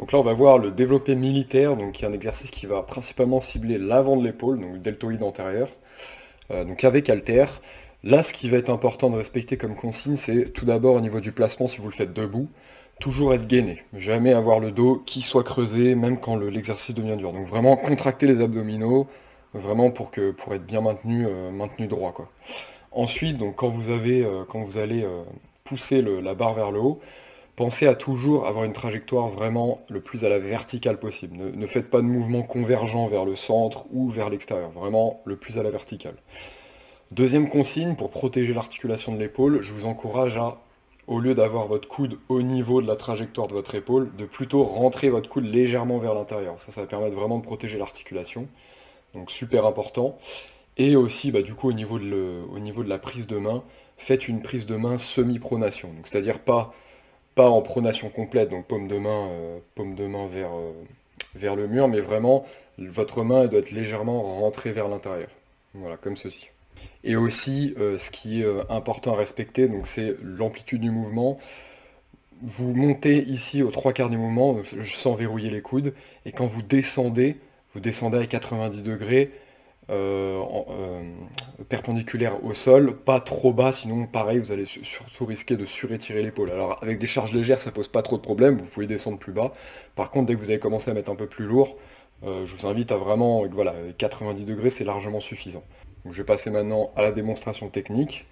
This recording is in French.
Donc là, on va voir le développé militaire, donc qui est un exercice qui va principalement cibler l'avant de l'épaule, donc le deltoïde antérieur, donc avec haltère. Là, ce qui va être important de respecter comme consigne, c'est tout d'abord au niveau du placement, si vous le faites debout, toujours être gainé. Jamais avoir le dos qui soit creusé, même quand l'exercice devient dur. Donc vraiment contracter les abdominaux, vraiment pour être bien maintenu droit, quoi. Ensuite, donc quand vous allez pousser la barre vers le haut, pensez à toujours avoir une trajectoire vraiment le plus à la verticale possible. Ne faites pas de mouvement convergent vers le centre ou vers l'extérieur, vraiment le plus à la verticale. Deuxième consigne, pour protéger l'articulation de l'épaule, je vous encourage à, au lieu d'avoir votre coude au niveau de la trajectoire de votre épaule, de plutôt rentrer votre coude légèrement vers l'intérieur. Ça va permettre vraiment de protéger l'articulation, donc super important. Et aussi, bah, du coup, au niveau de la prise de main, faites une prise de main semi-pronation. Donc, c'est-à-dire pas en pronation complète, donc paume de main vers le mur, mais vraiment, votre main elle doit être légèrement rentrée vers l'intérieur. Voilà, comme ceci. Et aussi, ce qui est important à respecter, donc c'est l'amplitude du mouvement. Vous montez ici aux trois quarts du mouvement, sans verrouiller les coudes, et quand vous descendez à 90 degrés, perpendiculaire au sol, pas trop bas, sinon pareil, vous allez surtout risquer de surétirer l'épaule. Alors avec des charges légères, ça pose pas trop de problème, vous pouvez descendre plus bas. Par contre, dès que vous avez commencé à mettre un peu plus lourd, je vous invite à vraiment, voilà, 90 degrés, c'est largement suffisant. Donc je vais passer maintenant à la démonstration technique.